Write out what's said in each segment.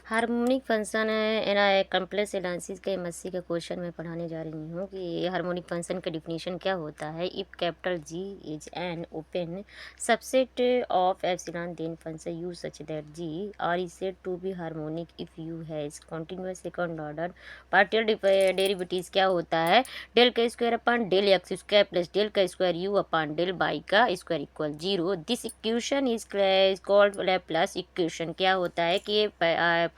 Harmonic function है complex analysis के MSc का क्वेश्चन मैं पढ़ाने जा रही हूँ कि हार्मोनिक फंक्शन का डिफिनीशन क्या होता है। If capital G is an open subset of epsilon then function u such that G R is said to be harmonic if u has continuous second order partial derivatives क्या होता है। Del का square upon del x square plus del का square u upon del y का square equal zero. This equation is called Laplace equation. क्या होता है कि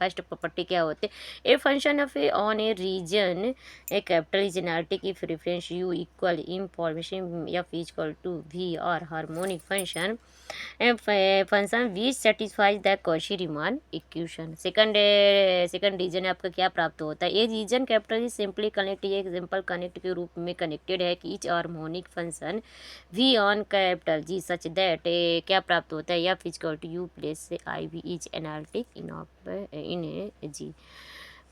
फर्स्ट प्रॉपर्टी क्या होती है। ए function of a on a region a capital is analytic if reference u equal information f equal to v और harmonic function function which satisfies the Cauchy Riemann equation. Second region आपका क्या प्राप्त होता है। ये region capital is simply connect, ये example connect के रूप में कनेक्टेड है कि each harmonic function v on capital G such that क्या प्राप्त होता है। या फिजिकल टू यू प्लेस से i v is analytic in a G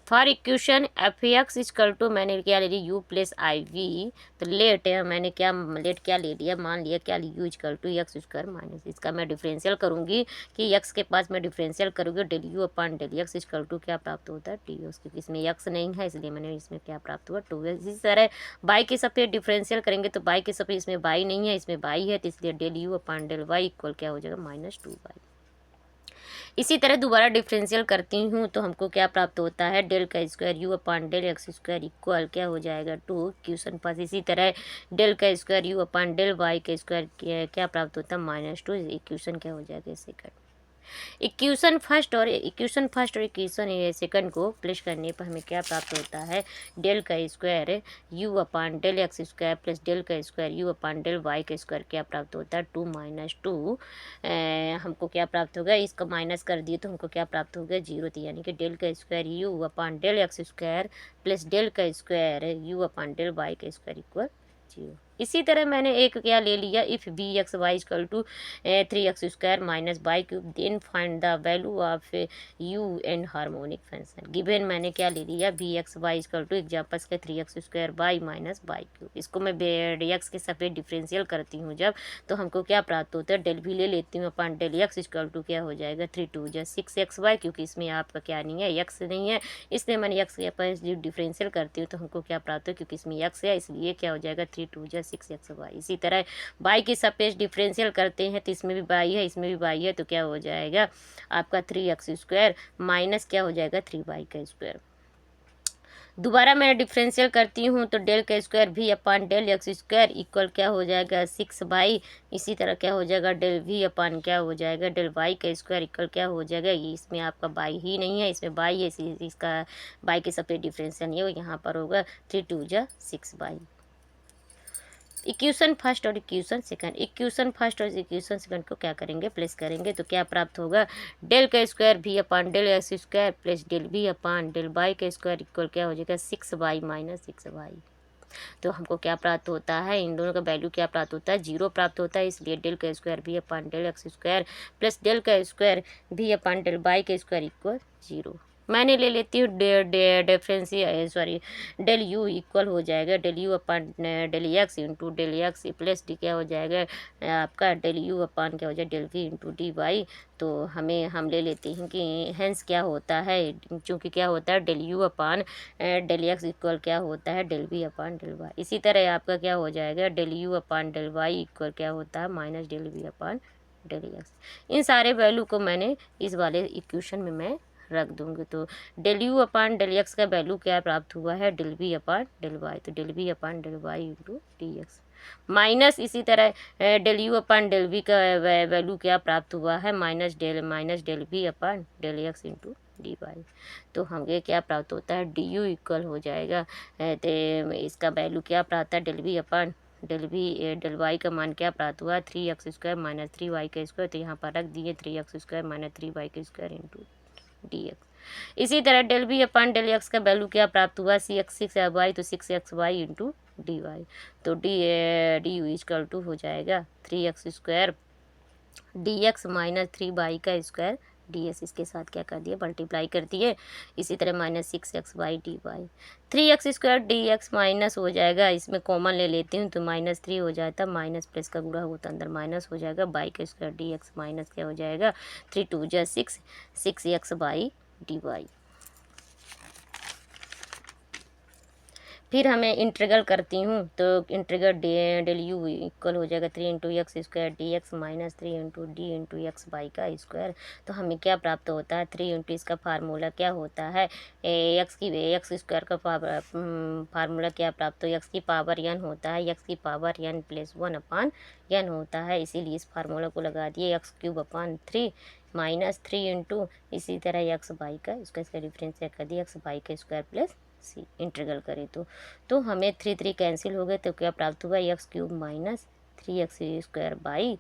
for equation f x is equal to मैंने क्या ले लिया यू प्लस आई वी। तो लेट है मैंने क्या लेट क्या ले लिया, मान लिया क्या u is equal to x square minus इसका मैं डिफरेंशियल करूंगी कि एक्स के पास मैं डिफरेंशियल करूँगी del u upon del x is equal to क्या प्राप्त होता है टी एक्स, क्योंकि इसमें एक्स नहीं है इसलिए मैंने इसमें क्या प्राप्त हुआ टू एक्स। इसी तरह बाई के सब पे डिफरेंशियल करेंगे तो बाई के सब पे इसमें बाई नहीं है इसमें बाई है तो इसलिए del u upon del y equal क्या हो जाएगा माइनस टू बाई। इसी तरह दोबारा डिफरेंशियल करती हूँ तो हमको क्या प्राप्त होता है डेल का square u upon del x square equal क्या हो जाएगा टू क्वेश्चन पास। इसी तरह डेल का square u upon del y का स्क्वायर क्या प्राप्त होता है माइनस टू। इक्वेशन क्या हो जाएगा सेकंड। इक्वेशन फर्स्ट और इक्वेशन सेकंड को प्लस करने पर हमें क्या प्राप्त होता है डेल का square u upon del x square plus del का square u upon del y का स्क्वायर क्या प्राप्त होता है टू माइनस टू। हमको क्या प्राप्त होगा इसका माइनस कर दिए तो हमको क्या प्राप्त होगा जीरो थी, यानी कि डेल का square u upon del x square plus del का square u upon del y का स्क्वायर इक्वल जीरो। इसी तरह मैंने एक क्या ले लिया if b x y equal to three x square minus y cube then find the value of u and harmonic function. Given मैंने क्या ले लिया b x y equal to examples का three x square y minus y cube. इसको मैं D x के सफ़ेद differential करती हूँ जब तो हमको क्या प्राप्त होता है डेल भी ले लेती हूँ upon del x equal to क्या हो जाएगा थ्री टू जा सिक्स एक्स वाई, क्योंकि इसमें आपका क्या नहीं है एक्स नहीं है इसलिए मैंने एक्स के पास डिफरेंशियल करती हूँ तो हमको क्या प्राप्त हो क्योंकि इसमें एक्स है इसलिए क्या हो जाएगा थ्री टू जा सिक्स एक्स वाई। इसी तरह बाई के सापेक्ष डिफरेंशियल करते हैं तो इसमें भी बाई है इसमें भी बाई है तो क्या हो जाएगा आपका थ्री एक्स स्क्वायर माइनस क्या हो जाएगा थ्री वाई का स्क्वायर। दोबारा मैं डिफरेंशियल करती हूँ तो डेल का स्क्वायर भी upon del x square equal क्या हो जाएगा सिक्स बाई। इसी तरह क्या हो जाएगा डेल भी अपान क्या हो जाएगा डेल वाई का स्क्वायर इक्वल क्या हो जाएगा, ये इसमें आपका बाई ही नहीं है इसमें बाई है इसका बाई के सब पे डिफरेंशियल नहीं है यहाँ पर होगा थ्री टू जा सिक्स बाई। इक्वेशन फर्स्ट और इक्वेशन सेकंड, इक्वेशन फर्स्ट और इक्वेशन सेकंड को क्या करेंगे प्लस करेंगे तो क्या प्राप्त होगा डेल का स्क्वायर भी upon del x square plus del भी अपान डेल वाई का स्क्वायर इक्वल क्या हो जाएगा six y minus six y. तो हमको क्या प्राप्त होता है इन दोनों का वैल्यू क्या प्राप्त होता है जीरो प्राप्त होता है, इसलिए डेल का स्क्वायर भी upon del x square plus del का स्क्वायर भी अपान डेल वाई का स्क्वायर इक्वल जीरो। मैंने ले लेती हूँ डेल यू इक्वल हो जाएगा del u upon del x into del x plus d क्या हो जाएगा आपका डेल यू अपान क्या हो जाएगा del v into d y. तो हम ले लेते हैं कि हैंस क्या होता है चूँकि क्या होता है del u upon del x equal क्या होता है del v upon del y. इसी तरह आपका क्या हो जाएगा del u upon del y equal क्या होता है minus del v upon del x. इन सारे वैल्यू को मैंने इस वाले इक्वेशन में मैं रख दूंगी तो del u upon del x का वैल्यू क्या प्राप्त हुआ है del v upon del y, तो del v upon del y into d x minus इसी तरह del u upon del v का वैल्यू क्या प्राप्त हुआ है minus del v upon del x into d y. तो हमें क्या प्राप्त होता है डी यू इक्वल हो जाएगा तो इसका वैल्यू क्या प्राप्त है del v upon del y का मान क्या प्राप्त हुआ three x square minus three y का स्क्वायर, तो यहाँ पर रख दिए three x square minus three y का स्क्वायर इंटू डी एक्स। इसी तरह del b upon del x का वैल्यू क्या प्राप्त हुआ सी एक्स सिक्स वाई तो six x y into d y. तो डी यू इजकल टू हो जाएगा three x square d x minus three y का स्क्वायर डी एस इसके साथ क्या कर दिए मल्टीप्लाई कर दिए। इसी तरह minus six x y d y three x square d x minus हो जाएगा इसमें कॉमन ले लेती हूँ तो माइनस थ्री हो जाता माइनस प्लस का गुणा होता अंदर माइनस हो जाएगा बाई का स्क्वायर डी एक्स माइनस क्या हो जाएगा थ्री टू जा six six x by d y. फिर हमें इंटीग्रल करती हूँ तो इंटीग्रल डेल यू इक्वल हो जाएगा 3 into x square d x minus 3 into d into x y का स्क्वायर। तो हमें क्या प्राप्त होता है, 3 इंटू इसका फार्मूला क्या होता है, एक्स स्क्वायर का फार्मूला क्या प्राप्त हो, एक्स की पावर एन होता है, एक्स की पावर एन प्लस 1 अपान एन होता है। इसीलिए इस फार्मूला को लगा दिए, एक्स क्यूब अपान 3 माइनस 3 इंटू इसी तरह एक्स वाई का इसका डिफरेंस कर दिया, एक्स वाई का स्क्वायर प्लस सी इंटीग्रल करें तो हमें 3 कैंसिल हो गए तो क्या प्राप्त हुआ, x cube minus 3x square by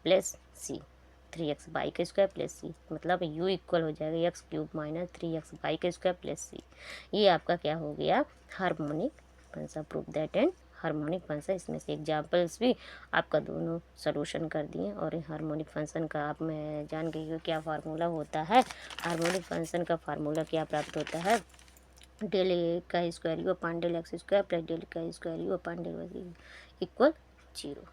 plus c, 3x by का स्क्वायर प्लस सी, मतलब यू इक्वल हो जाएगा x cube minus 3x by का स्क्वायर प्लस सी। ये आपका क्या हो गया, harmonic function, proof that and harmonic function. इसमें से एग्जाम्पल्स भी आपका दोनों सोल्यूशन कर दिए। और हार्मोनिक फंक्शन का आप मैं जान गई हो क्या फार्मूला होता है, हार्मोनिक फंक्शन का फार्मूला क्या प्राप्त होता है, डेल ए का square u upon del x square plus del का square u upon del y equal 0।